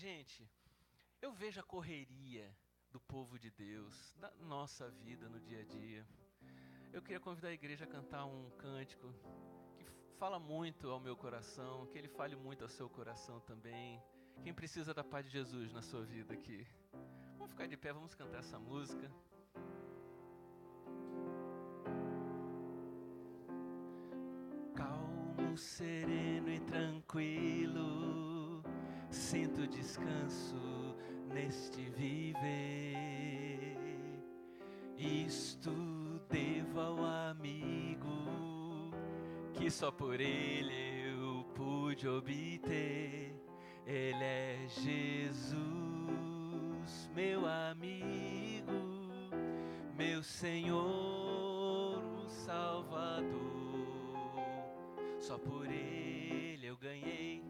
Gente, eu vejo a correria do povo de Deus, da nossa vida no dia a dia. Eu queria convidar a igreja a cantar um cântico que fala muito ao meu coração, que ele fale muito ao seu coração também. Quem precisa da paz de Jesus na sua vida aqui? Vamos ficar de pé, vamos cantar essa música. Calmo, sereno e tranquilo, sinto descanso neste viver. Isto devo ao amigo que só por ele eu pude obter. Ele é Jesus, meu amigo, meu Senhor, o Salvador. Só por ele eu ganhei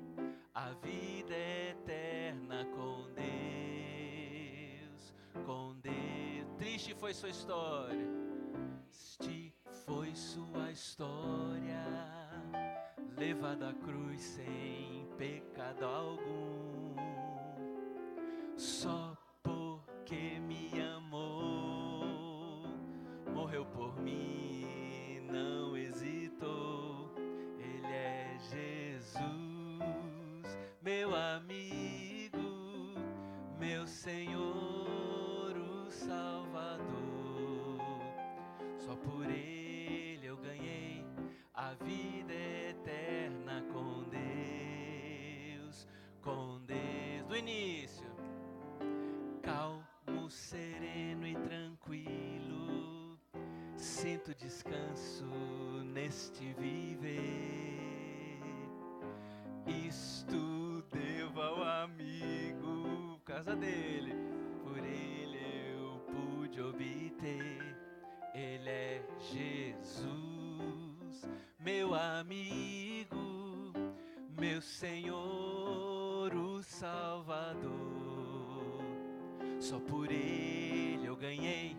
a vida eterna com Deus, com Deus. Triste foi sua história, triste foi sua história, levada à cruz sem pecado algum, só porque me amou, morreu por mim, não hesitou. Ele é Jesus, meu amigo, meu Senhor, o Salvador. Só por ele eu ganhei a vida eterna com Deus, com Deus. Do início, calmo, sereno e tranquilo, sinto descanso neste viver. Isto devo ao amigo, por causa dele, por ele eu pude obter. Ele é Jesus, meu amigo, meu Senhor, o Salvador. Só por ele eu ganhei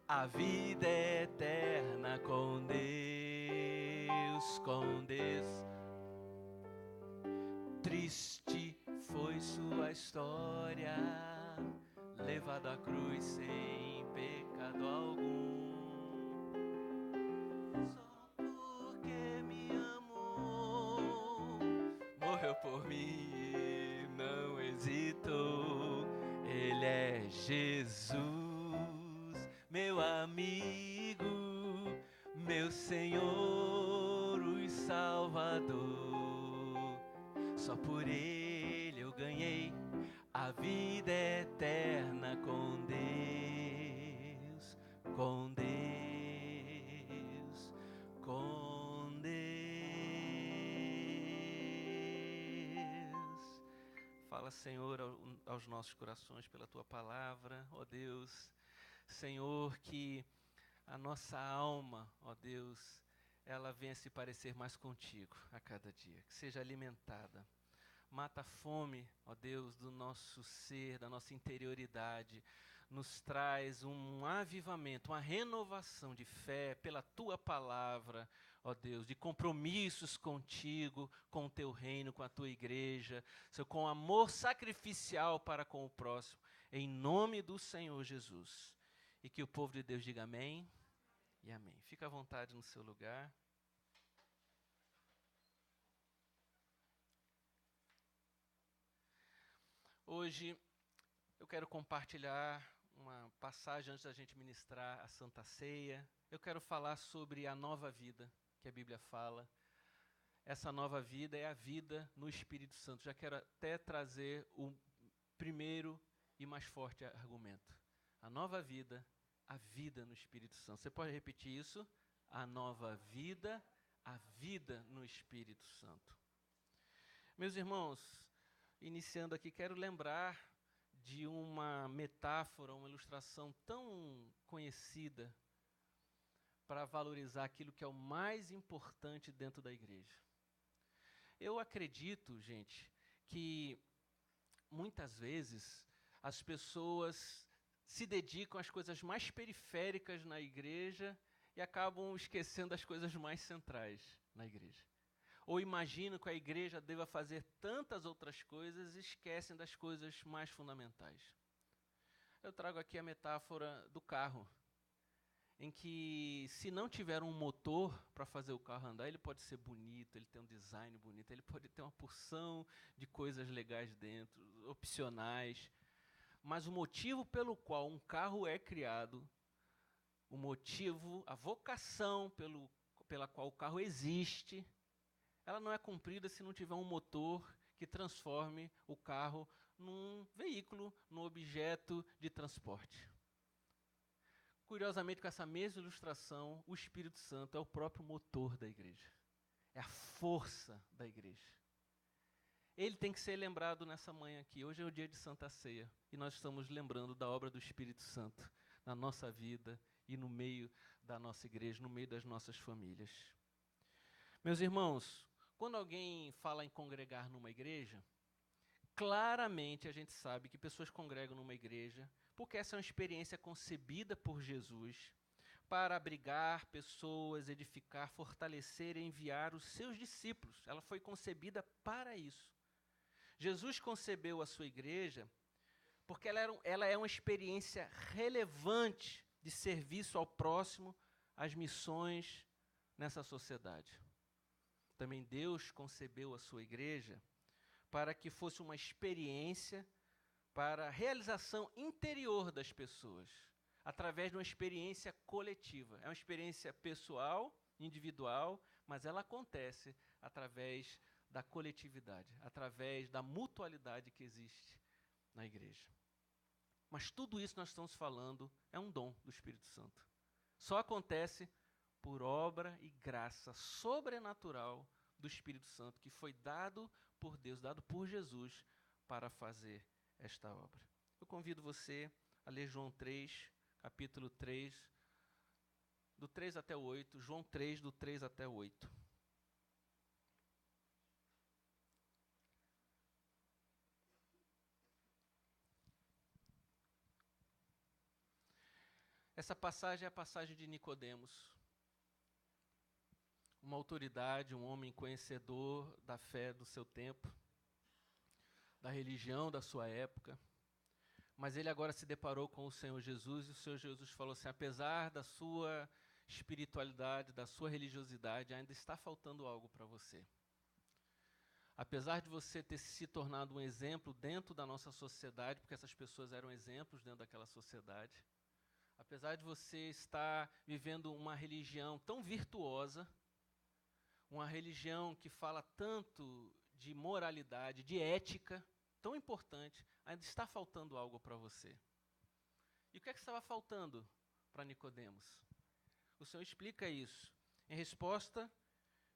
a vida eterna com Deus, com Deus. Triste foi sua história, levado à cruz sem pecado algum, só porque me amou, morreu por mim e não hesitou. Ele é Jesus, meu amigo, meu Senhor, o Salvador. Só por ele eu ganhei a vida eterna com Deus, com Deus, com Deus. Fala, Senhor, aos nossos corações pela tua palavra, ó Deus. Senhor, que a nossa alma, ó Deus, ela venha se parecer mais contigo a cada dia, que seja alimentada. Mata a fome, ó Deus, do nosso ser, da nossa interioridade. Nos traz um avivamento, uma renovação de fé pela Tua palavra, ó Deus, de compromissos contigo, com o Teu reino, com a Tua igreja, com amor sacrificial para com o próximo, em nome do Senhor Jesus. E que o povo de Deus diga amém e amém. Fica à vontade no seu lugar. Hoje eu quero compartilhar uma passagem antes da gente ministrar a Santa Ceia. Eu quero falar sobre a nova vida que a Bíblia fala. Essa nova vida é a vida no Espírito Santo. Já quero até trazer o primeiro e mais forte argumento. A nova vida, a vida no Espírito Santo. Você pode repetir isso? A nova vida, a vida no Espírito Santo. Meus irmãos, iniciando aqui, quero lembrar de uma metáfora, uma ilustração tão conhecida para valorizar aquilo que é o mais importante dentro da igreja. Eu acredito, gente, que muitas vezes as pessoas se dedicam às coisas mais periféricas na igreja e acabam esquecendo as coisas mais centrais na igreja. ou imaginam que a igreja deva fazer tantas outras coisas e esquecem das coisas mais fundamentais. Eu trago aqui a metáfora do carro, em que se não tiver um motor para fazer o carro andar, ele pode ser bonito, ele tem um design bonito, ele pode ter uma porção de coisas legais dentro, opcionais, mas o motivo pelo qual um carro é criado, o motivo, a vocação pela qual o carro existe, ela não é cumprida se não tiver um motor que transforme o carro num veículo, num objeto de transporte. Curiosamente, com essa mesma ilustração, o Espírito Santo é o próprio motor da igreja. É a força da igreja. Ele tem que ser lembrado nessa manhã aqui. Hoje é o dia de Santa Ceia e nós estamos lembrando da obra do Espírito Santo na nossa vida e no meio da nossa igreja, no meio das nossas famílias. Meus irmãos, quando alguém fala em congregar numa igreja, claramente a gente sabe que pessoas congregam numa igreja porque essa é uma experiência concebida por Jesus para abrigar pessoas, edificar, fortalecer e enviar os seus discípulos. Ela foi concebida para isso. Jesus concebeu a sua igreja porque ela é uma experiência relevante de serviço ao próximo, às missões nessa sociedade. Também Deus concebeu a sua igreja para que fosse uma experiência para a realização interior das pessoas, através de uma experiência coletiva. É uma experiência pessoal, individual, mas ela acontece através da coletividade, através da mutualidade que existe na igreja. Mas tudo isso nós estamos falando é um dom do Espírito Santo. Só acontece por obra e graça sobrenatural do Espírito Santo, que foi dado por Deus, dado por Jesus, para fazer esta obra. Eu convido você a ler João 3, capítulo 3, do 3 até o 8, João 3, do 3 até o 8. Essa passagem é a passagem de Nicodemos, uma autoridade, um homem conhecedor da fé do seu tempo, da religião da sua época, mas ele agora se deparou com o Senhor Jesus, e o Senhor Jesus falou assim: apesar da sua espiritualidade, da sua religiosidade, ainda está faltando algo para você. Apesar de você ter se tornado um exemplo dentro da nossa sociedade, porque essas pessoas eram exemplos dentro daquela sociedade, apesar de você estar vivendo uma religião tão virtuosa, uma religião que fala tanto de moralidade, de ética, tão importante, ainda está faltando algo para você. E o que é que estava faltando para Nicodemos? O Senhor explica isso. Em resposta,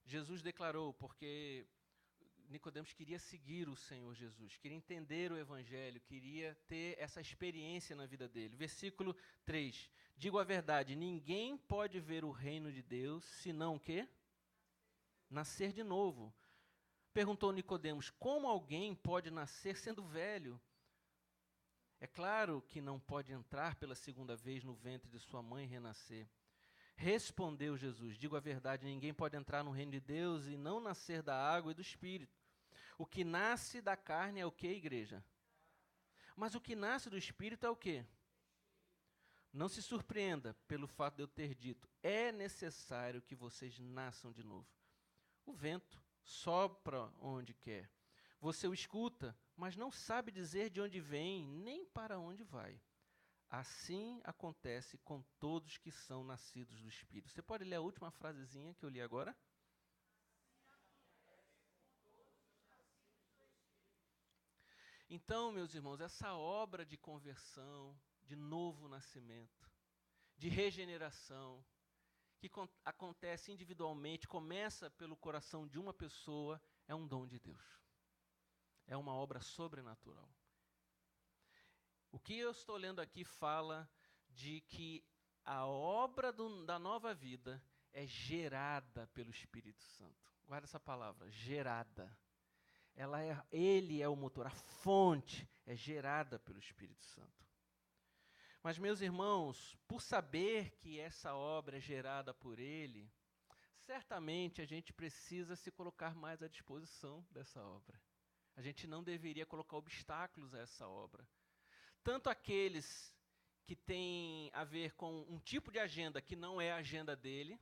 Jesus declarou, porque Nicodemos queria seguir o Senhor Jesus, queria entender o Evangelho, queria ter essa experiência na vida dele. Versículo 3. Digo a verdade, ninguém pode ver o reino de Deus, senão o quê? Nascer de novo. Perguntou Nicodemos, como alguém pode nascer sendo velho? É claro que não pode entrar pela segunda vez no ventre de sua mãe e renascer. Respondeu Jesus, digo a verdade, ninguém pode entrar no reino de Deus e não nascer da água e do Espírito. O que nasce da carne é o que, igreja? Mas o que nasce do Espírito é o que? Não se surpreenda pelo fato de eu ter dito, é necessário que vocês nasçam de novo. O vento sopra onde quer. Você o escuta, mas não sabe dizer de onde vem, nem para onde vai. Assim acontece com todos que são nascidos do Espírito. Você pode ler a última frasezinha que eu li agora? Então, meus irmãos, essa obra de conversão, de novo nascimento, de regeneração, que acontece individualmente, começa pelo coração de uma pessoa, é um dom de Deus. É uma obra sobrenatural. O que eu estou lendo aqui fala de que a obra da nova vida é gerada pelo Espírito Santo. Guarda essa palavra, gerada. Ele é o motor, a fonte é gerada pelo Espírito Santo. Mas, meus irmãos, por saber que essa obra é gerada por Ele, certamente a gente precisa se colocar mais à disposição dessa obra. A gente não deveria colocar obstáculos a essa obra. Tanto aqueles que têm a ver com um tipo de agenda que não é a agenda dele,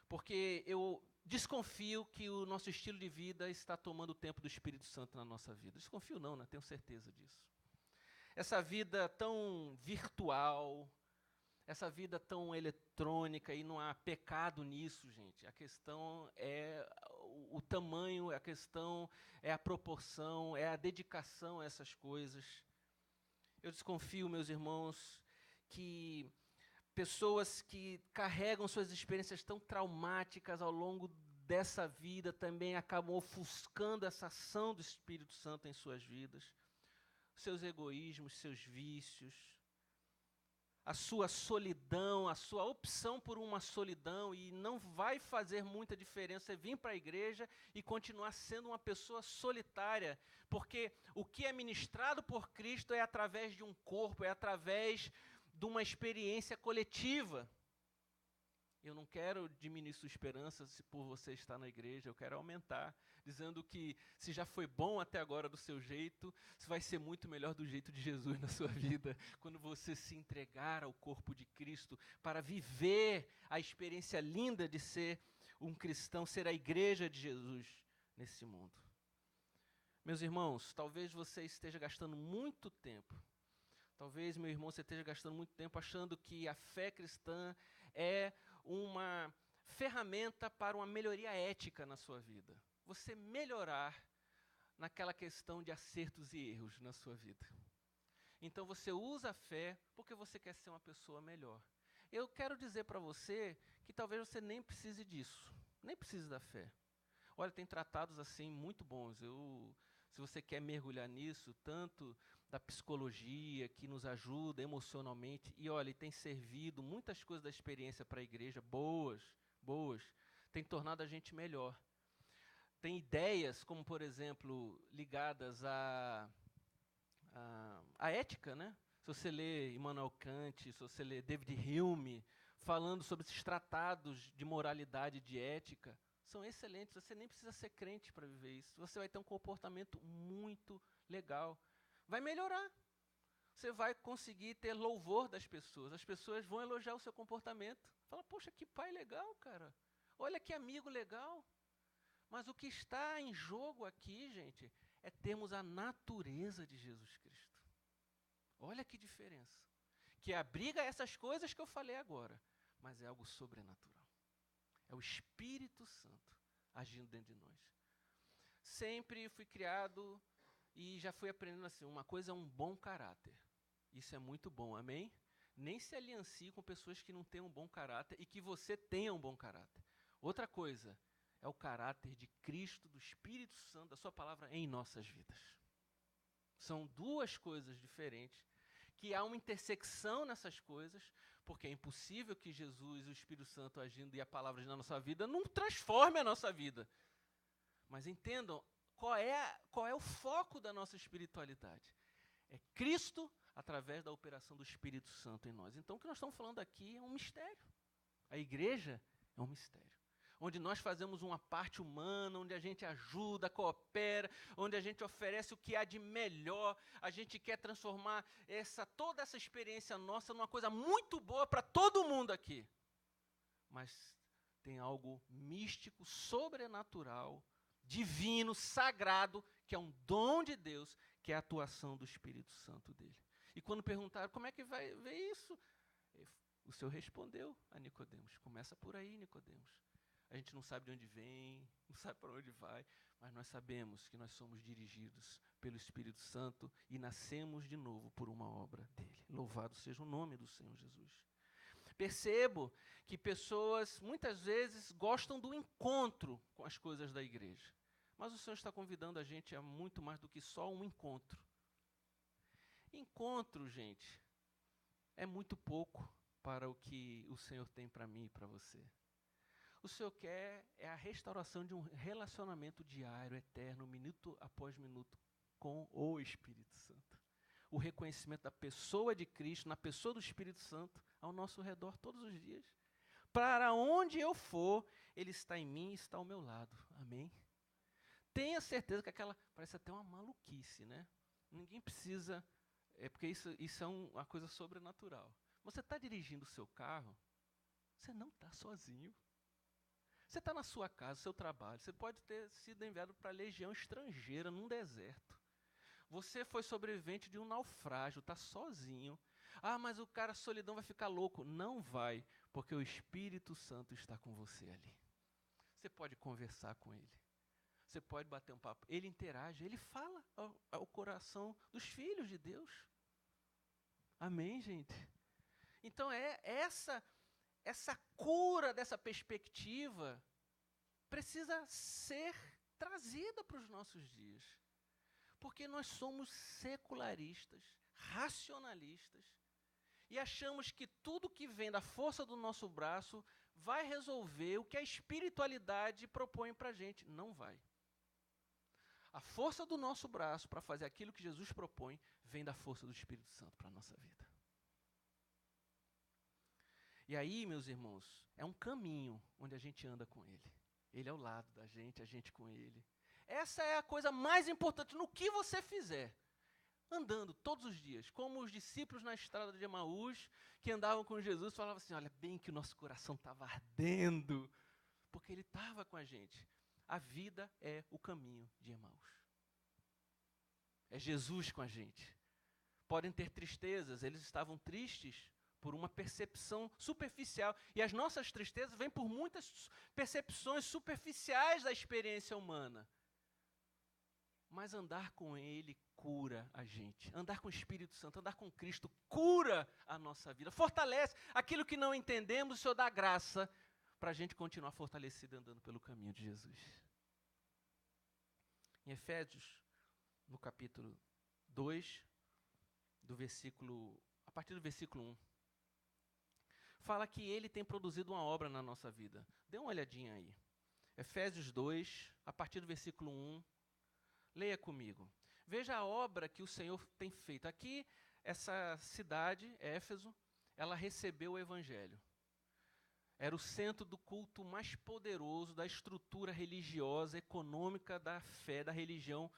porque eu desconfio que o nosso estilo de vida está tomando o tempo do Espírito Santo na nossa vida. Desconfio não, né? Tenho certeza disso. Essa vida tão virtual, essa vida tão eletrônica, e não há pecado nisso, gente. A questão é o tamanho, a questão é a proporção, é a dedicação a essas coisas. Eu desconfio, meus irmãos, que pessoas que carregam suas experiências tão traumáticas ao longo dessa vida também acabam ofuscando essa ação do Espírito Santo em suas vidas. Seus egoísmos, seus vícios, a sua solidão, a sua opção por uma solidão, e não vai fazer muita diferença você vir para a igreja e continuar sendo uma pessoa solitária, porque o que é ministrado por Cristo é através de um corpo, é através de uma experiência coletiva. Eu não quero diminuir sua esperança por você estar na igreja, eu quero aumentar, dizendo que se já foi bom até agora do seu jeito, vai ser muito melhor do jeito de Jesus na sua vida, quando você se entregar ao corpo de Cristo para viver a experiência linda de ser um cristão, ser a igreja de Jesus nesse mundo. Meus irmãos, talvez você esteja gastando muito tempo, talvez, meu irmão, você esteja gastando muito tempo achando que a fé cristã é uma ferramenta para uma melhoria ética na sua vida. Você melhorar naquela questão de acertos e erros na sua vida. Então você usa a fé porque você quer ser uma pessoa melhor. Eu quero dizer para você que talvez você nem precise disso, nem precise da fé. Olha, tem tratados assim muito bons. Se você quer mergulhar nisso, tanto da psicologia, que nos ajuda emocionalmente, e olha, tem servido muitas coisas da experiência para a igreja, boas, tem tornado a gente melhor. Tem ideias, como por exemplo, ligadas à ética, né? Se você lê Immanuel Kant, se você lê David Hume, falando sobre esses tratados de moralidade e de ética, são excelentes. Você nem precisa ser crente para viver isso. Você vai ter um comportamento muito legal. Vai melhorar. Você vai conseguir ter louvor das pessoas. As pessoas vão elogiar o seu comportamento. Fala, poxa, que pai legal, cara. Olha que amigo legal. Mas o que está em jogo aqui, gente, é termos a natureza de Jesus Cristo. Olha que diferença. Que abriga essas coisas que eu falei agora, mas é algo sobrenatural. É o Espírito Santo agindo dentro de nós. Sempre fui criado e já fui aprendendo assim, uma coisa é um bom caráter. Isso é muito bom, amém? Nem se aliancie com pessoas que não têm um bom caráter e que você tenha um bom caráter. Outra coisa é o caráter de Cristo, do Espírito Santo, da sua palavra em nossas vidas. São duas coisas diferentes, que há uma intersecção nessas coisas, porque é impossível que Jesus, o Espírito Santo agindo e a palavra na nossa vida não transforme a nossa vida. Mas entendam, qual é o foco da nossa espiritualidade? É Cristo através da operação do Espírito Santo em nós. Então o que nós estamos falando aqui é um mistério. A igreja é um mistério. Onde nós fazemos uma parte humana, onde a gente ajuda, coopera, onde a gente oferece o que há de melhor. A gente quer transformar toda essa experiência nossa numa coisa muito boa para todo mundo aqui. Mas tem algo místico, sobrenatural, divino, sagrado, que é um dom de Deus, que é a atuação do Espírito Santo dele. E quando perguntaram, como é que vai ver isso? O Senhor respondeu a Nicodemos. Começa por aí, Nicodemos. A gente não sabe de onde vem, não sabe para onde vai, mas nós sabemos que nós somos dirigidos pelo Espírito Santo e nascemos de novo por uma obra dele. Louvado seja o nome do Senhor Jesus. Percebo que pessoas, muitas vezes, gostam do encontro com as coisas da igreja. Mas o Senhor está convidando a gente a muito mais do que só um encontro. Encontro, gente, é muito pouco para o que o Senhor tem para mim e para você. O Senhor quer é a restauração de um relacionamento diário, eterno, minuto após minuto, com o Espírito Santo. O reconhecimento da pessoa de Cristo, na pessoa do Espírito Santo, ao nosso redor todos os dias. Para onde eu for, Ele está em mim e está ao meu lado. Amém? Tenha certeza que aquela parece até uma maluquice, né? Ninguém precisa, porque isso é uma coisa sobrenatural. Você está dirigindo o seu carro, você não está sozinho. Você está na sua casa, no seu trabalho, você pode ter sido enviado para a legião estrangeira, num deserto. Você foi sobrevivente de um naufrágio, está sozinho. Ah, mas o cara solidão vai ficar louco. Não vai, porque o Espírito Santo está com você ali. Você pode conversar com ele. Você pode bater um papo. Ele interage, ele fala ao coração dos filhos de Deus. Amém, gente? Então essa cura dessa perspectiva precisa ser trazida para os nossos dias. Porque nós somos secularistas, racionalistas, e achamos que tudo que vem da força do nosso braço vai resolver o que a espiritualidade propõe para a gente. Não vai. A força do nosso braço para fazer aquilo que Jesus propõe vem da força do Espírito Santo para a nossa vida. E aí, meus irmãos, é um caminho onde a gente anda com Ele. Ele é ao lado da gente, a gente com Ele. Essa é a coisa mais importante no que você fizer. Andando todos os dias, como os discípulos na estrada de Emaús, que andavam com Jesus, falavam assim, olha, bem que o nosso coração estava ardendo, porque Ele estava com a gente. A vida é o caminho de Emaús. É Jesus com a gente. Podem ter tristezas, eles estavam tristes por uma percepção superficial. E as nossas tristezas vêm por muitas percepções superficiais da experiência humana. Mas andar com Ele cura a gente. Andar com o Espírito Santo, andar com Cristo cura a nossa vida. Fortalece aquilo que não entendemos, o Senhor dá graça para a gente continuar fortalecido andando pelo caminho de Jesus. Em Efésios, no capítulo 2, a partir do versículo 1, fala que Ele tem produzido uma obra na nossa vida. Dê uma olhadinha aí. Efésios 2, a partir do versículo 1, leia comigo. Veja a obra que o Senhor tem feito. Aqui, essa cidade, Éfeso, ela recebeu o Evangelho. Era o centro do culto mais poderoso, da estrutura religiosa, econômica, da fé, da religião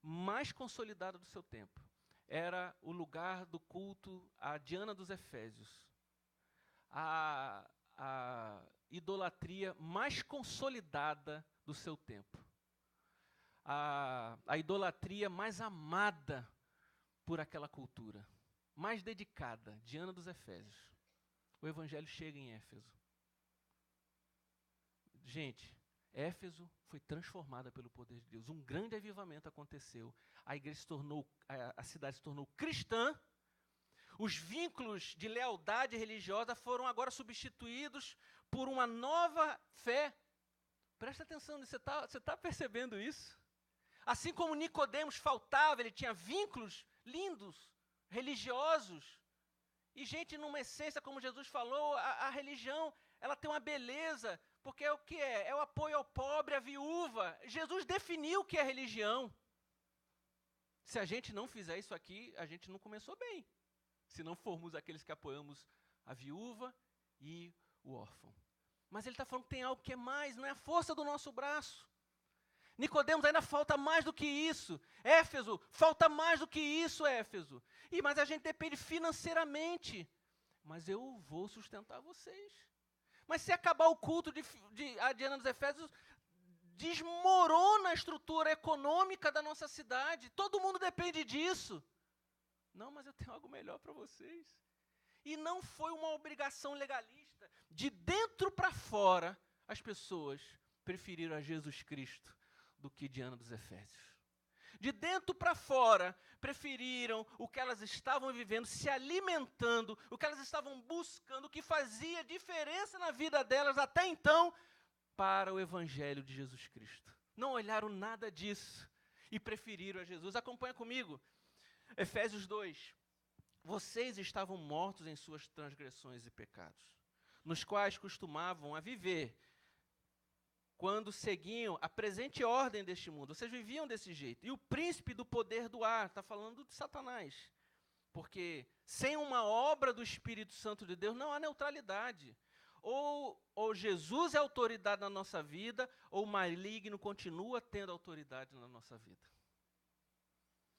mais consolidada do seu tempo. Era o lugar do culto à Diana dos Efésios. A idolatria mais consolidada do seu tempo. A idolatria mais amada por aquela cultura. Mais dedicada, Diana dos Efésios. O Evangelho chega em Éfeso. Gente, Éfeso foi transformada pelo poder de Deus. Um grande avivamento aconteceu. A igreja a cidade se tornou cristã. Os vínculos de lealdade religiosa foram agora substituídos por uma nova fé. Presta atenção, você tá percebendo isso? Assim como Nicodemos faltava, ele tinha vínculos lindos, religiosos. E, gente, numa essência, como Jesus falou, a religião, ela tem uma beleza, porque é o que é? É o apoio ao pobre, à viúva. Jesus definiu o que é religião. Se a gente não fizer isso aqui, a gente não começou bem. Se não formos aqueles que apoiamos a viúva e o órfão. Mas ele está falando que tem algo que é mais, não é a força do nosso braço. Nicodemos ainda falta mais do que isso. Éfeso, falta mais do que isso, Éfeso. Mas a gente depende financeiramente. Mas eu vou sustentar vocês. Mas se acabar o culto de Diana dos Efésios, desmorona a estrutura econômica da nossa cidade. Todo mundo depende disso. Não, mas eu tenho algo melhor para vocês. E não foi uma obrigação legalista. De dentro para fora, as pessoas preferiram a Jesus Cristo do que Diana dos Efésios. De dentro para fora, preferiram o que elas estavam vivendo, se alimentando, o que elas estavam buscando, o que fazia diferença na vida delas até então, para o Evangelho de Jesus Cristo. Não olharam nada disso e preferiram a Jesus. Acompanha comigo. Efésios 2. Vocês estavam mortos em suas transgressões e pecados, nos quais costumavam a viver, quando seguiam a presente ordem deste mundo. Vocês viviam desse jeito. E o príncipe do poder do ar, está falando de Satanás. Porque sem uma obra do Espírito Santo de Deus não há neutralidade. ou Jesus é autoridade na nossa vida, ou o maligno continua tendo autoridade na nossa vida.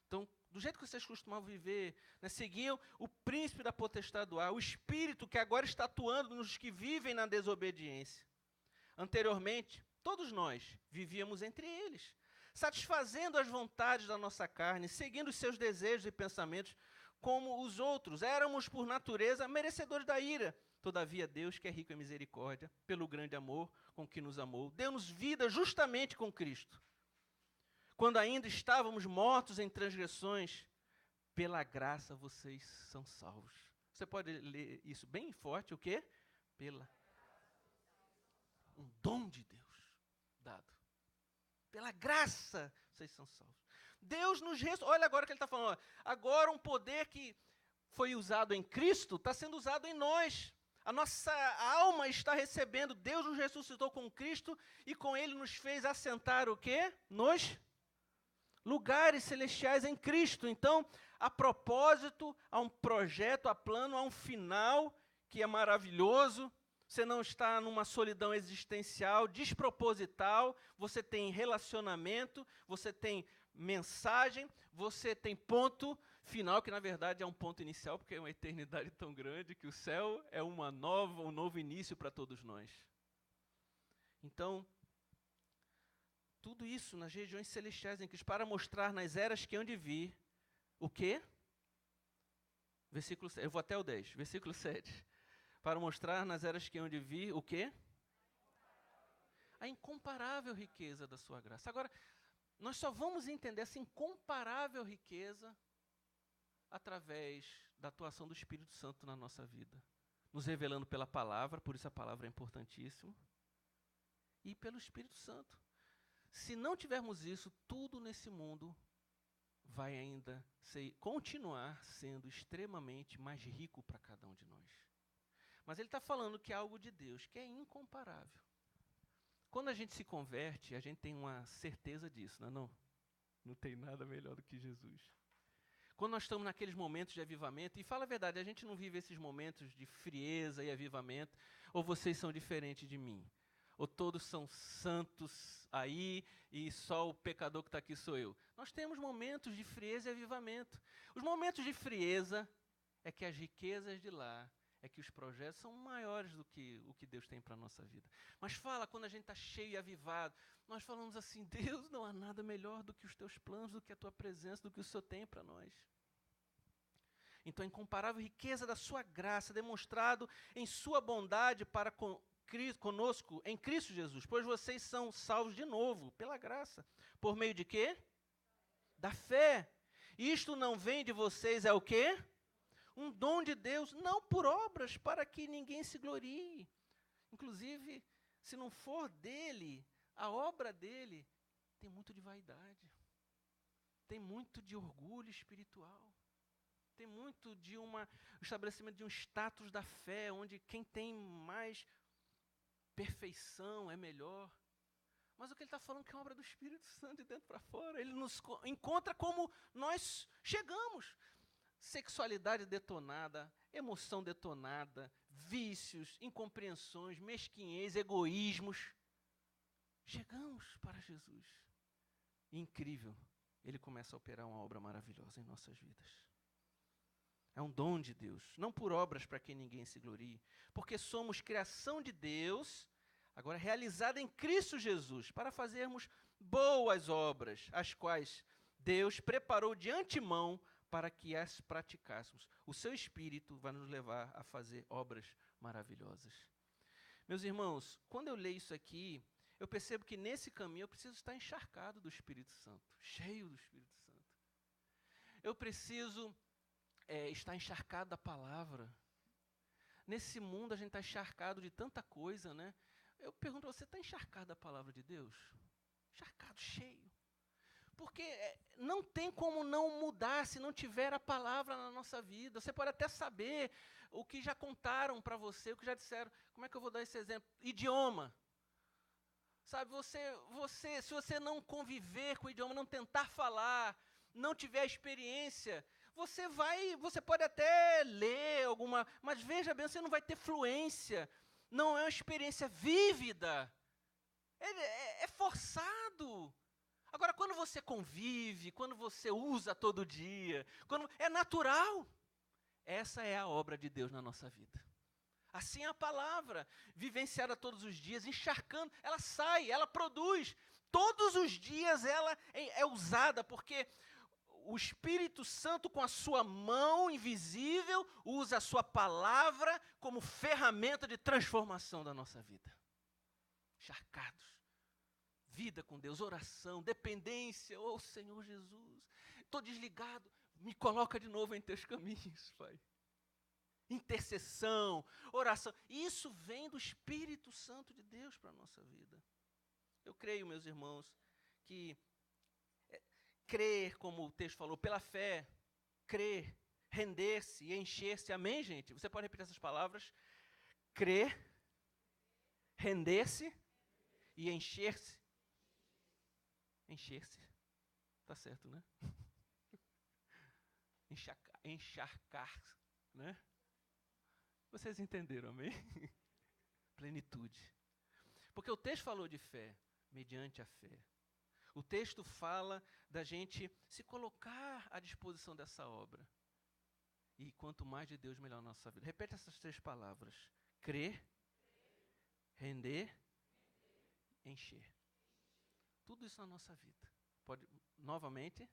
Então, do jeito que vocês costumavam viver, né, seguiam o príncipe da potestade do ar, o espírito que agora está atuando nos que vivem na desobediência. Anteriormente, todos nós vivíamos entre eles, satisfazendo as vontades da nossa carne, seguindo os seus desejos e pensamentos como os outros. Éramos, por natureza, merecedores da ira. Todavia, Deus, que é rico em misericórdia, pelo grande amor com que nos amou, deu-nos vida justamente com Cristo. Quando ainda estávamos mortos em transgressões, pela graça vocês são salvos. Você pode ler isso bem forte, o quê? Um dom de Deus dado. Pela graça vocês são salvos. Deus nos olha agora o que ele está falando. Agora um poder que foi usado em Cristo está sendo usado em nós. A nossa alma está recebendo. Deus nos ressuscitou com Cristo e com Ele nos fez assentar o quê? Nos lugares celestiais em Cristo. Então, a propósito, há um projeto, há plano, há um final que é maravilhoso. Você não está numa solidão existencial, desproposital, você tem relacionamento, você tem mensagem, você tem ponto final, que na verdade é um ponto inicial, porque é uma eternidade tão grande que o céu é um novo início para todos nós. Então, tudo isso nas regiões celestiais em Cristo, para mostrar nas eras que hão de vir, o quê? Versículo 7, eu vou até o 10, versículo 7. Para mostrar nas eras que hão de vir, o quê? A incomparável riqueza da sua graça. Agora, nós só vamos entender essa incomparável riqueza através da atuação do Espírito Santo na nossa vida. Nos revelando pela palavra, por isso a palavra é importantíssima, e pelo Espírito Santo. Se não tivermos isso, tudo nesse mundo vai ainda continuar sendo extremamente mais rico para cada um de nós. Mas ele está falando que é algo de Deus, que é incomparável. Quando a gente se converte, a gente tem uma certeza disso, não é não? Não tem nada melhor do que Jesus. Quando nós estamos naqueles momentos de avivamento, e fala a verdade, a gente não vive esses momentos de frieza e avivamento, ou vocês são diferentes de mim, ou todos são santos aí, e só o pecador que está aqui sou eu. Nós temos momentos de frieza e avivamento. Os momentos de frieza é que as riquezas de lá, é que os projetos são maiores do que o que Deus tem para a nossa vida. Mas fala, quando a gente está cheio e avivado, nós falamos assim, Deus, não há nada melhor do que os teus planos, do que a tua presença, do que o Senhor tem para nós. Então, a incomparável riqueza da sua graça, demonstrado em sua bondade para conosco em Cristo Jesus, pois vocês são salvos de novo, pela graça. Por meio de quê? Da fé. Isto não vem de vocês, é o quê? Um dom de Deus, não por obras, para que ninguém se glorie. Inclusive, se não for dele, a obra dele, tem muito de vaidade, tem muito de orgulho espiritual, tem muito de o estabelecimento de um status da fé, onde quem tem mais perfeição é melhor. Mas o que ele está falando que é uma obra do Espírito Santo de dentro para fora. Ele nos encontra como nós chegamos. Sexualidade detonada, emoção detonada, vícios, incompreensões, mesquinhez, egoísmos. Chegamos para Jesus. E incrível, ele começa a operar uma obra maravilhosa em nossas vidas. É um dom de Deus, não por obras para que ninguém se glorie, porque somos criação de Deus, agora realizada em Cristo Jesus, para fazermos boas obras, as quais Deus preparou de antemão para que as praticássemos. O seu Espírito vai nos levar a fazer obras maravilhosas. Meus irmãos, quando eu leio isso aqui, eu percebo que nesse caminho eu preciso estar encharcado do Espírito Santo, cheio do Espírito Santo. Eu preciso estar encharcado da palavra. Nesse mundo a gente está encharcado de tanta coisa, né? Eu pergunto, você está encharcado da palavra de Deus? Encharcado, cheio. Porque não tem como não mudar se não tiver a palavra na nossa vida. Você pode até saber o que já contaram para você, o que já disseram. Como é que eu vou dar esse exemplo? Idioma. Sabe, se você não conviver com o idioma, não tentar falar, não tiver a experiência, você pode até ler alguma, mas veja bem, você não vai ter fluência. não é uma experiência vívida. É forçado. Agora, quando você convive, quando você usa todo dia, quando é natural, essa é a obra de Deus na nossa vida. Assim é a palavra, vivenciada todos os dias, encharcando, ela sai, ela produz. Todos os dias ela é usada, porque o Espírito Santo, com a sua mão invisível, usa a sua palavra como ferramenta de transformação da nossa vida. Encharcados. Vida com Deus, oração, dependência, oh Senhor Jesus, estou desligado, me coloca de novo em teus caminhos, Pai. Intercessão, oração, isso vem do Espírito Santo de Deus para a nossa vida. Eu creio, meus irmãos, que crer, como o texto falou, pela fé, crer, render-se e encher-se, amém, gente? Você pode repetir essas palavras? Crer, render-se e encher-se. Encher-se, tá certo, né? Encharcar, né? Vocês entenderam, amém? Plenitude. Porque o texto falou de fé, mediante a fé. O texto fala da gente se colocar à disposição dessa obra. E quanto mais de Deus, melhor a nossa vida. Repete essas 3 palavras. Crer, render, encher. Tudo isso na nossa vida. Pode, novamente?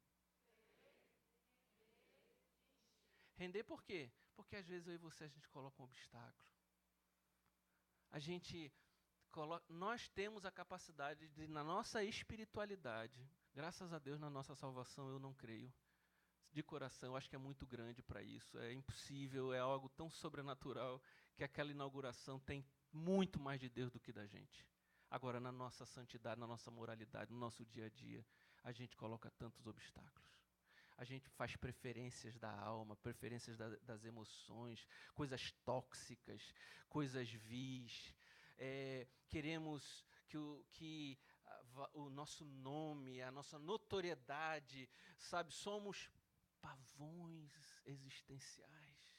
Render por quê? Porque às vezes eu e você, a gente coloca um obstáculo. Nós temos a capacidade de, na nossa espiritualidade, graças a Deus, na nossa salvação, eu não creio. De coração, eu acho que é muito grande para isso. É impossível, é algo tão sobrenatural, que aquela inauguração tem muito mais de Deus do que da gente. Agora, na nossa santidade, na nossa moralidade, no nosso dia a dia, a gente coloca tantos obstáculos. A gente faz preferências da alma, preferências das emoções, coisas tóxicas, coisas vis. Queremos que o nosso nome, a nossa notoriedade, sabe, somos pavões existenciais.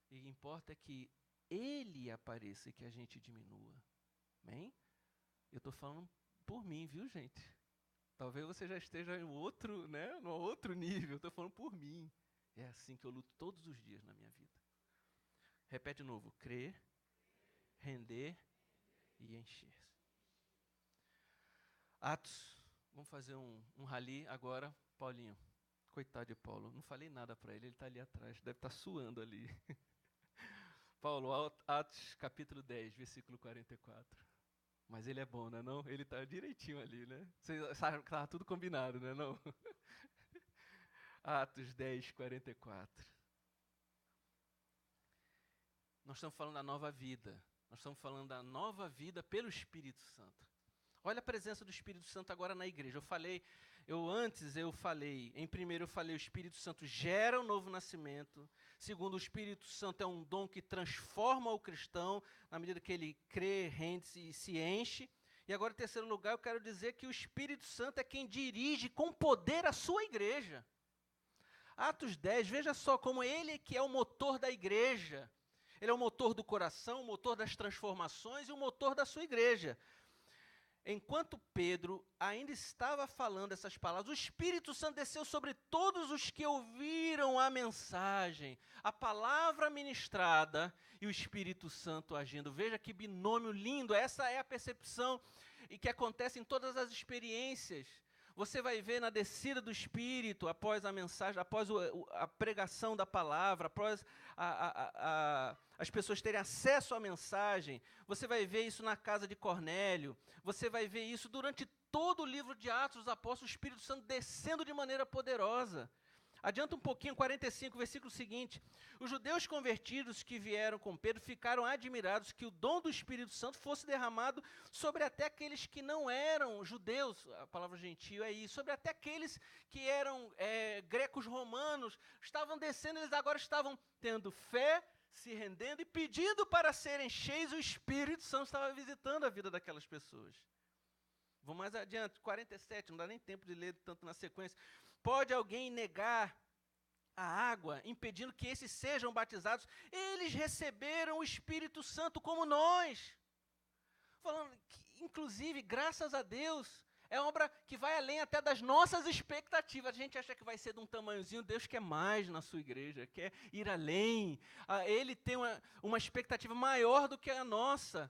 E o que importa é que Ele apareça e que a gente diminua. Amém? Eu estou falando por mim, viu, gente? Talvez você já esteja em outro, né, no outro nível. Eu estou falando por mim. É assim que eu luto todos os dias na minha vida. Repete de novo. Crer, render e encher-se. Atos. Vamos fazer um rally agora. Paulinho. Coitado de Paulo. Não falei nada para ele. Ele está ali atrás. Deve estar suando ali. Paulo, Atos capítulo 10, versículo 44. Mas ele é bom, né, não? Ele está direitinho ali, né? Vocês sabem que estava tudo combinado, né, não? Atos 10, 44. Nós estamos falando da nova vida. Nós estamos falando da nova vida pelo Espírito Santo. Olha a presença do Espírito Santo agora na igreja. Antes eu falei, em primeiro eu falei, o Espírito Santo gera um novo nascimento. Segundo, o Espírito Santo é um dom que transforma o cristão, na medida que ele crê, rende-se e se enche. E agora, em terceiro lugar, eu quero dizer que o Espírito Santo é quem dirige com poder a sua igreja. Atos 10, veja só como ele que é o motor da igreja. Ele é o motor do coração, o motor das transformações e o motor da sua igreja. Enquanto Pedro ainda estava falando essas palavras, o Espírito Santo desceu sobre todos os que ouviram a mensagem, a palavra ministrada e o Espírito Santo agindo. Veja que binômio lindo, essa é a percepção e que acontece em todas as experiências. Você vai ver na descida do Espírito, após a mensagem, após a pregação da palavra, após as pessoas terem acesso à mensagem. Você vai ver isso na casa de Cornélio. Você vai ver isso durante todo o livro de Atos dos Apóstolos, o Espírito Santo descendo de maneira poderosa. Adianta um pouquinho, 45, versículo seguinte. Os judeus convertidos que vieram com Pedro ficaram admirados que o dom do Espírito Santo fosse derramado sobre até aqueles que não eram judeus, a palavra gentio é isso, sobre até aqueles que eram grecos romanos, estavam descendo, eles agora estavam tendo fé, se rendendo e pedindo para serem cheios, o Espírito Santo estava visitando a vida daquelas pessoas. Vou mais adiante, 47, não dá nem tempo de ler tanto na sequência. Pode alguém negar a água, impedindo que esses sejam batizados, eles receberam o Espírito Santo como nós. Falando que, inclusive, graças a Deus, é uma obra que vai além até das nossas expectativas. A gente acha que vai ser de um tamanhozinho, Deus quer mais na sua igreja, quer ir além. Ele tem uma expectativa maior do que a nossa.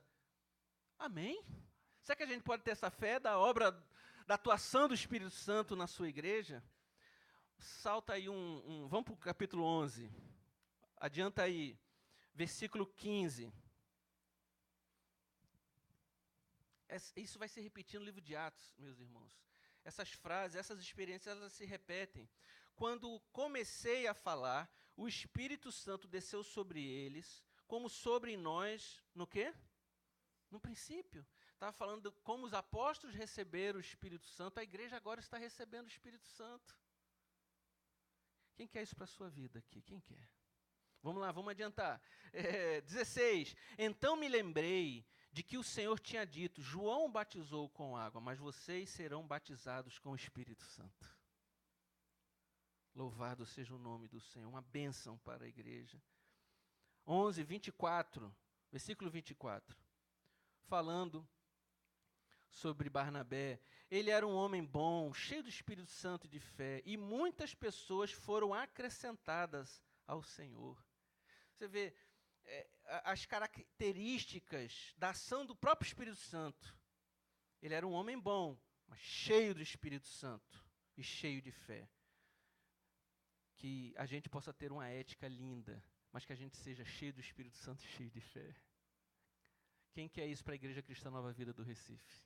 Amém? Será que a gente pode ter essa fé da obra, da atuação do Espírito Santo na sua igreja? Salta aí vamos para o capítulo 11. Adianta aí, versículo 15. Isso vai se repetir no livro de Atos, meus irmãos. Essas frases, essas experiências, elas se repetem. Quando comecei a falar, o Espírito Santo desceu sobre eles, como sobre nós, no quê? No princípio. Estava falando como os apóstolos receberam o Espírito Santo, a igreja agora está recebendo o Espírito Santo. Quem quer isso para a sua vida aqui? Quem quer? Vamos lá, vamos adiantar. 16. Então me lembrei de que o Senhor tinha dito, João batizou com água, mas vocês serão batizados com o Espírito Santo. Louvado seja o nome do Senhor, uma bênção para a igreja. 11, 24, versículo 24. Falando sobre Barnabé, ele era um homem bom, cheio do Espírito Santo e de fé, e muitas pessoas foram acrescentadas ao Senhor. Você vê as características da ação do próprio Espírito Santo. Ele era um homem bom, mas cheio do Espírito Santo e cheio de fé. Que a gente possa ter uma ética linda, mas que a gente seja cheio do Espírito Santo e cheio de fé. Quem quer isso para a Igreja Cristã Nova Vida do Recife?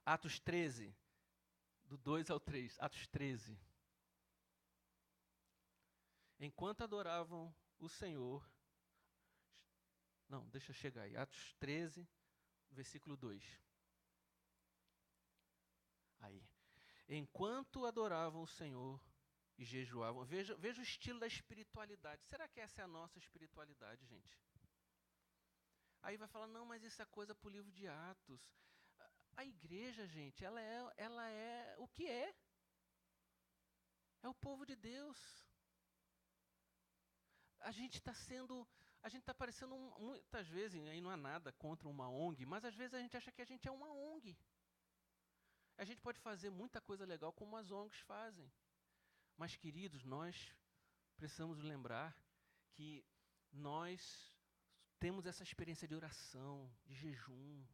Atos 13, do 2 ao 3. Atos 13. Enquanto adoravam o Senhor... Não, deixa eu chegar aí. Atos 13, versículo 2. Aí. Enquanto adoravam o Senhor e jejuavam... Veja o estilo da espiritualidade. Será que essa é a nossa espiritualidade, gente? Aí vai falar, não, mas isso é coisa para o livro de Atos. A igreja, gente, ela é o que é. É o povo de Deus. A gente está parecendo, muitas vezes, aí não há nada contra uma ONG, mas às vezes a gente acha que a gente é uma ONG. A gente pode fazer muita coisa legal como as ONGs fazem. Mas, queridos, nós precisamos lembrar que nós temos essa experiência de oração, de jejum,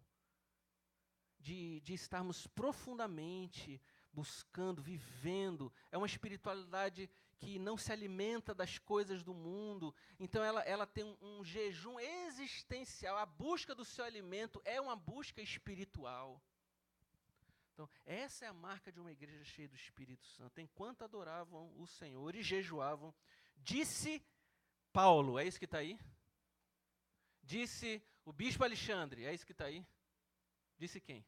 de estarmos profundamente buscando, vivendo. É uma espiritualidade que não se alimenta das coisas do mundo. Então ela tem um jejum existencial. A busca do seu alimento é uma busca espiritual. Então, essa é a marca de uma igreja cheia do Espírito Santo. Enquanto adoravam o Senhor e jejuavam, disse Paulo, é isso que está aí? Disse o bispo Alexandre, é isso que está aí? Disse quem?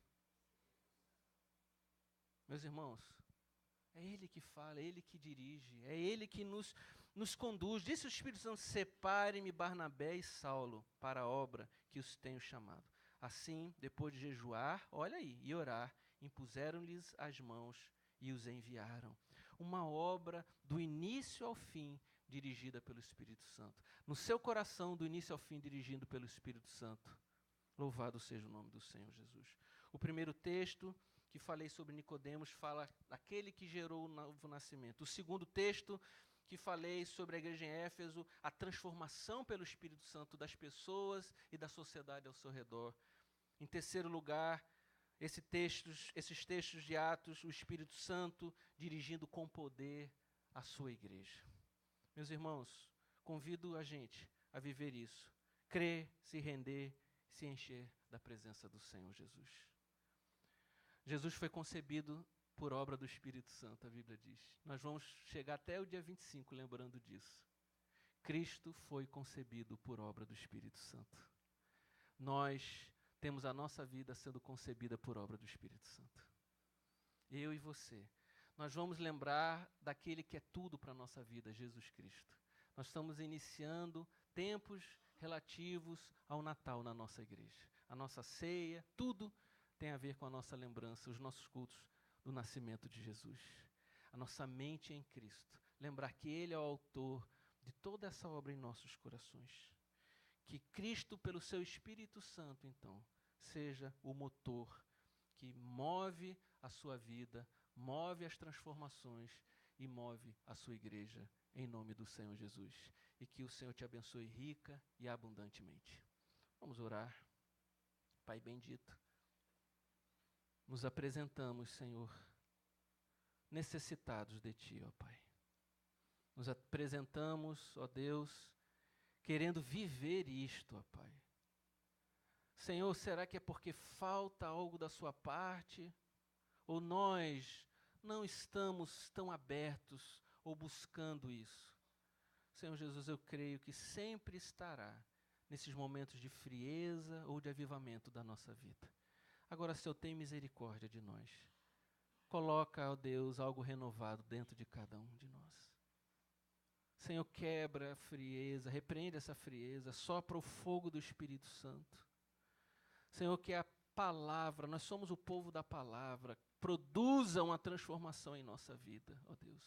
Meus irmãos, é Ele que fala, é Ele que dirige, é Ele que nos conduz. Disse o Espírito Santo, separe-me Barnabé e Saulo para a obra que os tenho chamado. Assim, depois de jejuar, olha aí, e orar, impuseram-lhes as mãos e os enviaram. Uma obra do início ao fim, dirigida pelo Espírito Santo. No seu coração, do início ao fim, dirigido pelo Espírito Santo. Louvado seja o nome do Senhor Jesus. O primeiro texto que falei sobre Nicodemos fala daquele que gerou o novo nascimento. O segundo texto que falei sobre a igreja em Éfeso, a transformação pelo Espírito Santo das pessoas e da sociedade ao seu redor. Em terceiro lugar, esses textos de Atos, o Espírito Santo dirigindo com poder a sua igreja. Meus irmãos, convido a gente a viver isso. Crer, se render, se encher da presença do Senhor Jesus. Jesus foi concebido por obra do Espírito Santo, a Bíblia diz. Nós vamos chegar até o dia 25 lembrando disso. Cristo foi concebido por obra do Espírito Santo. Nós temos a nossa vida sendo concebida por obra do Espírito Santo. Eu e você. Nós vamos lembrar daquele que é tudo para a nossa vida, Jesus Cristo. Nós estamos iniciando tempos relativos ao Natal na nossa igreja. A nossa ceia, tudo tem a ver com a nossa lembrança, os nossos cultos do nascimento de Jesus. a nossa mente em Cristo. Lembrar que Ele é o autor de toda essa obra em nossos corações. Que Cristo, pelo seu Espírito Santo, então, seja o motor que move a sua vida, move as transformações e move a sua igreja, em nome do Senhor Jesus. E que o Senhor te abençoe rica e abundantemente. Vamos orar. Pai bendito, nos apresentamos, Senhor, necessitados de Ti, ó Pai. Nos apresentamos, ó Deus, querendo viver isto, ó Pai. Senhor, será que é porque falta algo da sua parte? Ou nós não estamos tão abertos ou buscando isso? Senhor Jesus, eu creio que sempre estará nesses momentos de frieza ou de avivamento da nossa vida. Agora, Senhor, tem misericórdia de nós. Coloca, ó Deus, algo renovado dentro de cada um de nós. Senhor, quebra a frieza, repreende essa frieza, sopra o fogo do Espírito Santo. Senhor, que a palavra, nós somos o povo da palavra, produza uma transformação em nossa vida, ó Deus.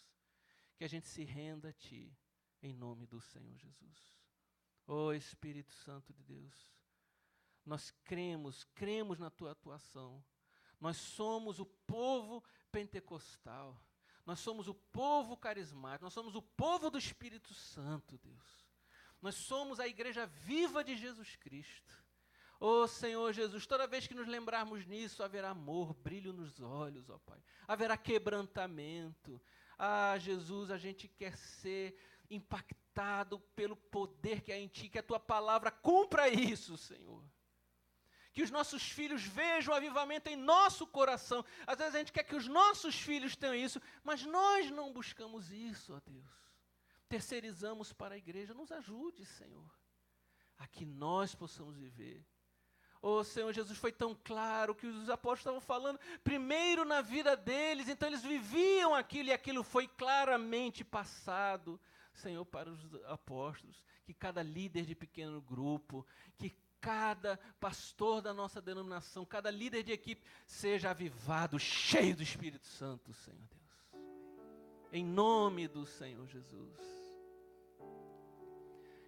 Que a gente se renda a Ti, em nome do Senhor Jesus. Ó Espírito Santo de Deus, nós cremos na Tua atuação. Nós somos o povo pentecostal. Nós somos o povo carismático. Nós somos o povo do Espírito Santo, Deus. Nós somos a igreja viva de Jesus Cristo. Ó Senhor Jesus, toda vez que nos lembrarmos nisso, haverá amor, brilho nos olhos, ó Pai. Haverá quebrantamento. Ah, Jesus, a gente quer ser impactado pelo poder que há em Ti, que a Tua palavra cumpra isso, Senhor. Que os nossos filhos vejam o avivamento em nosso coração. Às vezes a gente quer que os nossos filhos tenham isso, mas nós não buscamos isso, ó Deus. Terceirizamos para a igreja. Nos ajude, Senhor, a que nós possamos viver. Ô Senhor Jesus, foi tão claro que os apóstolos estavam falando primeiro na vida deles, então eles viviam aquilo e aquilo foi claramente passado, Senhor, para os apóstolos. Que cada líder de pequeno grupo, que cada pastor da nossa denominação, cada líder de equipe seja avivado, cheio do Espírito Santo, Senhor Deus. Em nome do Senhor Jesus.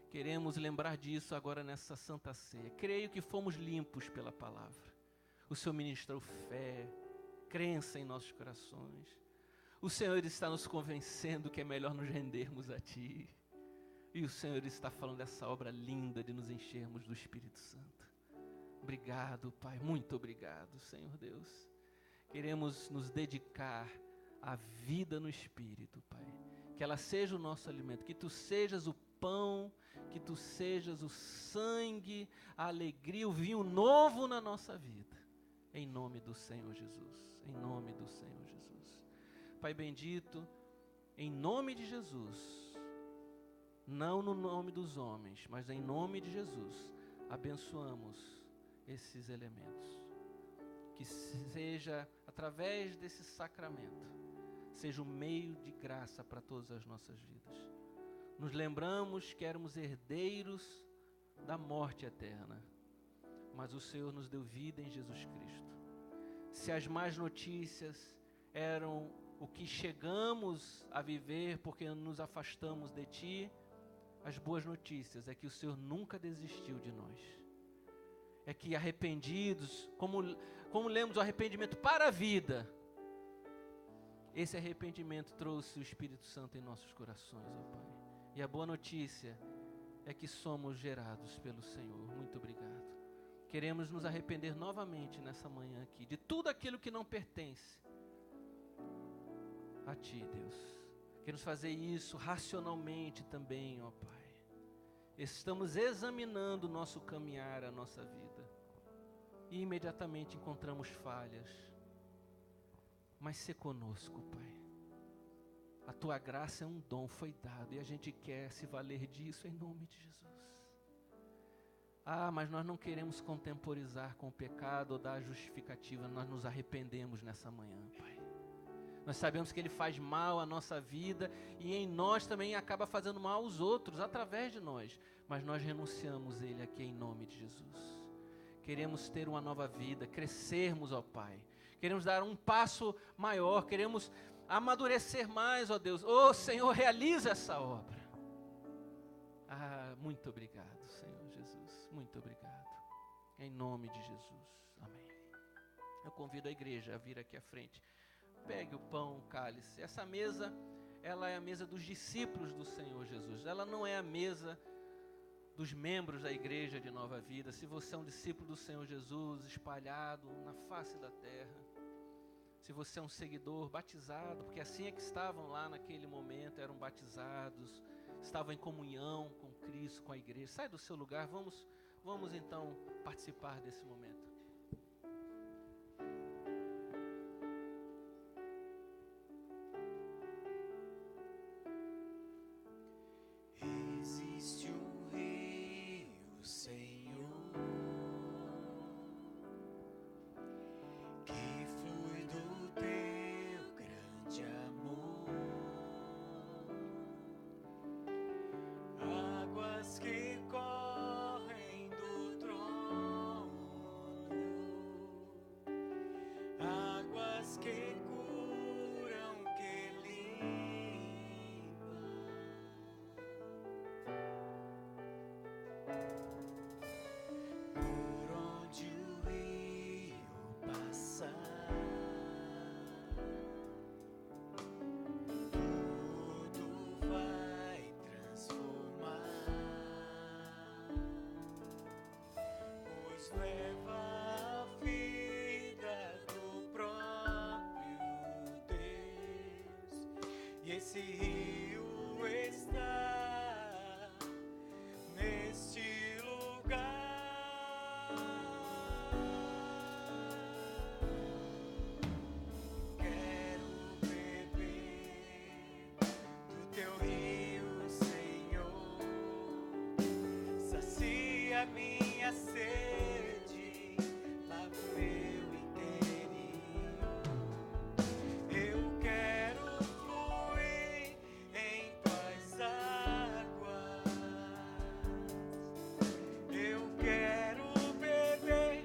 Queremos lembrar disso agora nessa Santa Ceia. Creio que fomos limpos pela palavra. O Senhor ministrou fé, crença em nossos corações. O Senhor está nos convencendo que é melhor nos rendermos a Ti. E o Senhor está falando dessa obra linda de nos enchermos do Espírito Santo. Obrigado, Pai, muito obrigado, Senhor Deus. Queremos nos dedicar à vida no Espírito, Pai. Que ela seja o nosso alimento, que Tu sejas o pão, que Tu sejas o sangue, a alegria, o vinho novo na nossa vida. Em nome do Senhor Jesus, em nome do Senhor Jesus. Pai bendito, em nome de Jesus, não no nome dos homens, mas em nome de Jesus, abençoamos esses elementos. Que seja, através desse sacramento, seja um meio de graça para todas as nossas vidas. Nos lembramos que éramos herdeiros da morte eterna, mas o Senhor nos deu vida em Jesus Cristo. Se as más notícias eram o que chegamos a viver porque nos afastamos de Ti, as boas notícias é que o Senhor nunca desistiu de nós. É que arrependidos, como lemos o arrependimento para a vida, esse arrependimento trouxe o Espírito Santo em nossos corações, ó Pai. E a boa notícia é que somos gerados pelo Senhor. Muito obrigado. Queremos nos arrepender novamente nessa manhã aqui, de tudo aquilo que não pertence a Ti, Deus. Queremos fazer isso racionalmente também, ó Pai. Estamos examinando o nosso caminhar, a nossa vida. E imediatamente encontramos falhas. Mas se conosco, Pai. A Tua graça é um dom, foi dado. E a gente quer se valer disso em nome de Jesus. Ah, mas nós não queremos contemporizar com o pecado ou dar justificativa. Nós nos arrependemos nessa manhã, Pai. Nós sabemos que ele faz mal à nossa vida e em nós também acaba fazendo mal aos outros, através de nós. Mas nós renunciamos ele aqui em nome de Jesus. Queremos ter uma nova vida, crescermos, ó Pai. Queremos dar um passo maior, queremos a amadurecer mais, ó Deus. Ô Senhor, realiza essa obra. Muito obrigado, Senhor Jesus. Muito obrigado. Em nome de Jesus. Amém. Eu convido a igreja a vir aqui à frente. Pegue o pão, o cálice. Essa mesa, ela é a mesa dos discípulos do Senhor Jesus. Ela não é a mesa dos membros da igreja de Nova Vida. Se você é um discípulo do Senhor Jesus, espalhado na face da terra, se você é um seguidor batizado, porque assim é que estavam lá naquele momento, eram batizados, estavam em comunhão com Cristo, com a igreja. Sai do seu lugar, vamos então participar desse momento. Existe um rio, Senhor, que flui do teu grande amor, águas que correm do trono, águas que curam, que limpam. Por onde o rio passar, tudo vai transformar, pois leva a vida do próprio Deus, e esse rio está neste lugar. Quero beber do teu rio, Senhor, sacia minha sede, lava o meu interior. Eu quero fluir em tuas águas. Eu quero beber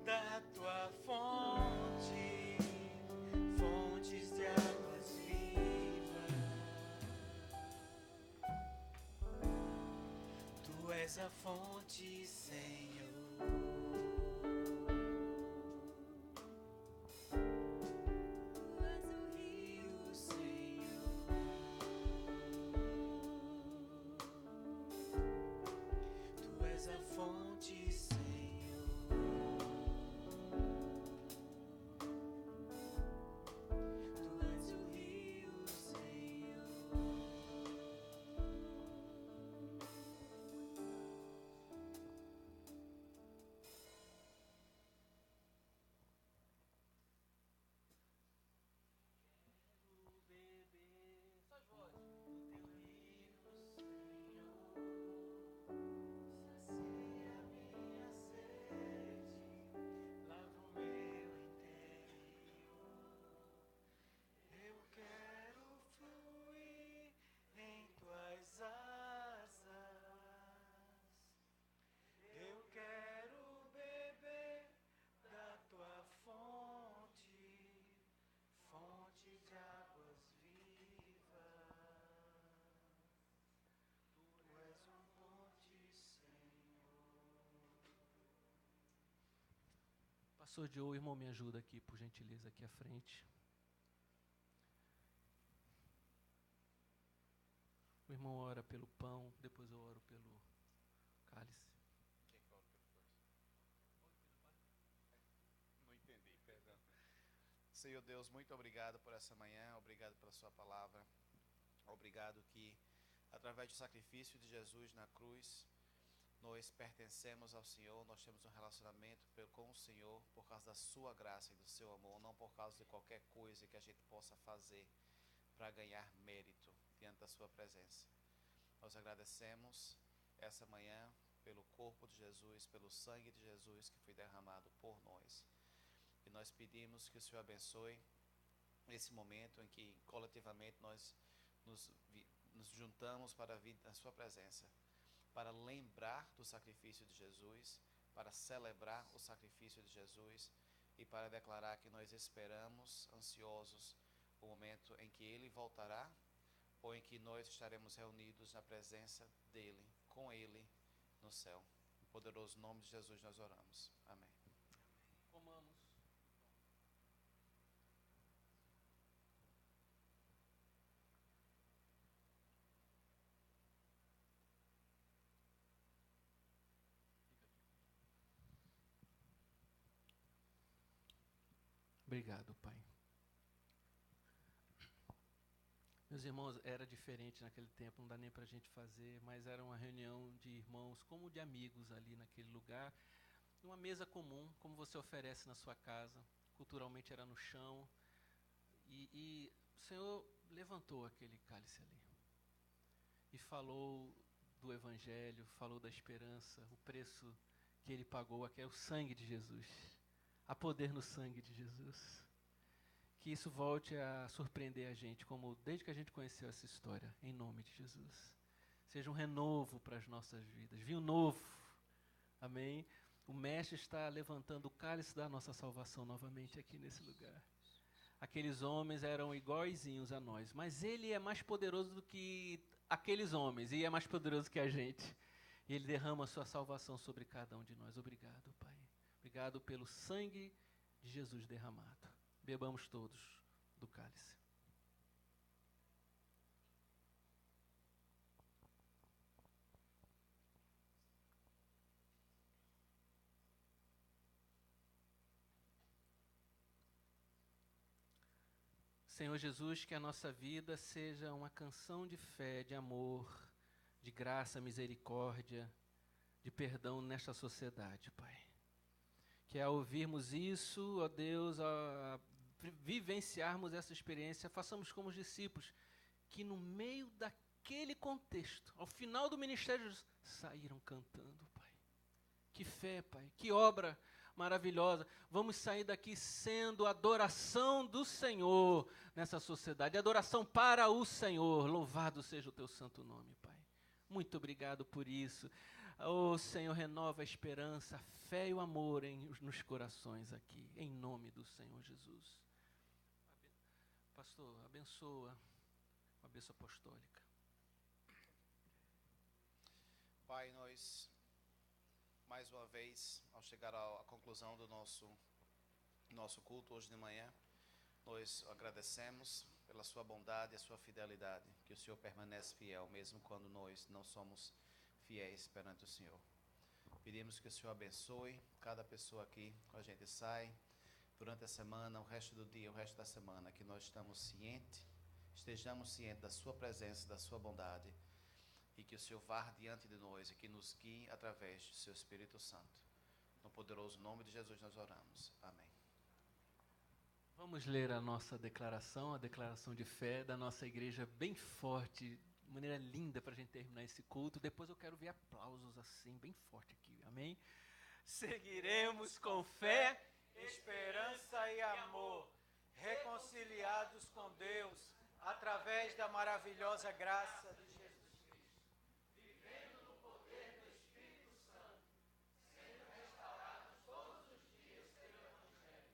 da tua fonte, fontes de águas vivas. Tu és a fonte, Senhor. Tu és o rio, Senhor. Tu és a fonte, Senhor. Tu és o rio, Senhor. Sacia minha sede, lava o meu interior. Eu quero fluir em tuas asas. Eu quero beber da tua fonte, fonte de águas vivas. Tu és uma fonte, Senhor. Pastor Joe, irmão, me ajuda aqui, por gentileza, aqui à frente. O irmão ora pelo pão, depois eu oro pelo cálice. Não entendi, perdão. Senhor Deus, muito obrigado por essa manhã, obrigado pela sua palavra. Obrigado que, através do sacrifício de Jesus na cruz, nós pertencemos ao Senhor, nós temos um relacionamento com o Senhor por causa da sua graça e do seu amor, não por causa de qualquer coisa que a gente possa fazer para ganhar mérito diante da sua presença. Nós agradecemos essa manhã pelo corpo de Jesus, pelo sangue de Jesus que foi derramado por nós. E nós pedimos que o Senhor abençoe esse momento em que coletivamente nós nos juntamos para vir na sua presença, para lembrar do sacrifício de Jesus, para celebrar o sacrifício de Jesus e para declarar que nós esperamos ansiosos o momento em que Ele voltará, ou em que nós estaremos reunidos na presença dEle, com Ele, no céu. No poderoso nome de Jesus nós oramos. Amém. Comamos. Obrigado, Pai. Meus irmãos, era diferente naquele tempo, não dá nem para a gente fazer, mas era uma reunião de irmãos, como de amigos ali naquele lugar, uma mesa comum, como você oferece na sua casa, culturalmente era no chão, e o Senhor levantou aquele cálice ali, e falou do Evangelho, falou da esperança, o preço que Ele pagou, que é o sangue de Jesus, há poder no sangue de Jesus. Que isso volte a surpreender a gente, como desde que a gente conheceu essa história, em nome de Jesus. Seja um renovo para as nossas vidas, vinho novo, amém? O Mestre está levantando o cálice da nossa salvação novamente aqui nesse lugar. Aqueles homens eram iguaizinhos a nós, mas Ele é mais poderoso do que aqueles homens, e é mais poderoso que a gente. E Ele derrama a sua salvação sobre cada um de nós. Obrigado, Pai. Obrigado pelo sangue de Jesus derramado. Bebamos todos do cálice. Senhor Jesus, que a nossa vida seja uma canção de fé, de amor, de graça, misericórdia, de perdão nesta sociedade, Pai. Que ao ouvirmos isso, ó Deus, a vivenciarmos essa experiência, façamos como os discípulos, que no meio daquele contexto, ao final do ministério, saíram cantando, Pai. Que fé, Pai, que obra maravilhosa. Vamos sair daqui sendo adoração do Senhor nessa sociedade, adoração para o Senhor. Louvado seja o teu santo nome, Pai. Muito obrigado por isso. Oh, Senhor, renova a esperança, a fé e o amor nos corações aqui, em nome do Senhor Jesus. Pastor, abençoa a bênção apostólica. Pai, nós, mais uma vez, ao chegar à conclusão do nosso culto hoje de manhã, nós agradecemos pela sua bondade e a sua fidelidade, que o Senhor permanece fiel, mesmo quando nós não somos fiéis perante o Senhor. Pedimos que o Senhor abençoe cada pessoa aqui, quando a gente sai, durante a semana, o resto do dia, o resto da semana, que nós estejamos cientes da sua presença, da sua bondade, e que o Senhor vá diante de nós e que nos guie através do seu Espírito Santo. No poderoso nome de Jesus nós oramos. Amém. Vamos ler a nossa declaração, a declaração de fé da nossa igreja, bem forte, de maneira linda para a gente terminar esse culto. Depois eu quero ver aplausos assim, bem forte aqui, amém? Seguiremos com fé, esperança e amor, reconciliados com Deus, através da maravilhosa graça de Jesus Cristo. Vivendo no poder do Espírito Santo, sendo restaurados todos os dias pelo Evangelho,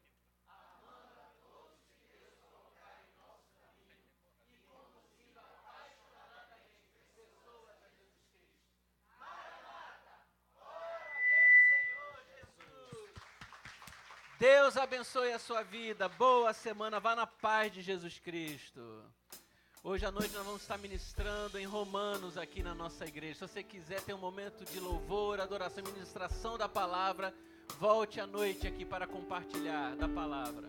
amando a todos que Deus colocar em nosso caminho e conduzindo apaixonadamente pessoas a Jesus Cristo. Maranata, ora vem Senhor Jesus! Deus abençoe a sua vida, boa semana, vá na paz de Jesus Cristo. Hoje à noite nós vamos estar ministrando em Romanos aqui na nossa igreja. Se você quiser ter um momento de louvor, adoração e ministração da palavra, volte à noite aqui para compartilhar da palavra.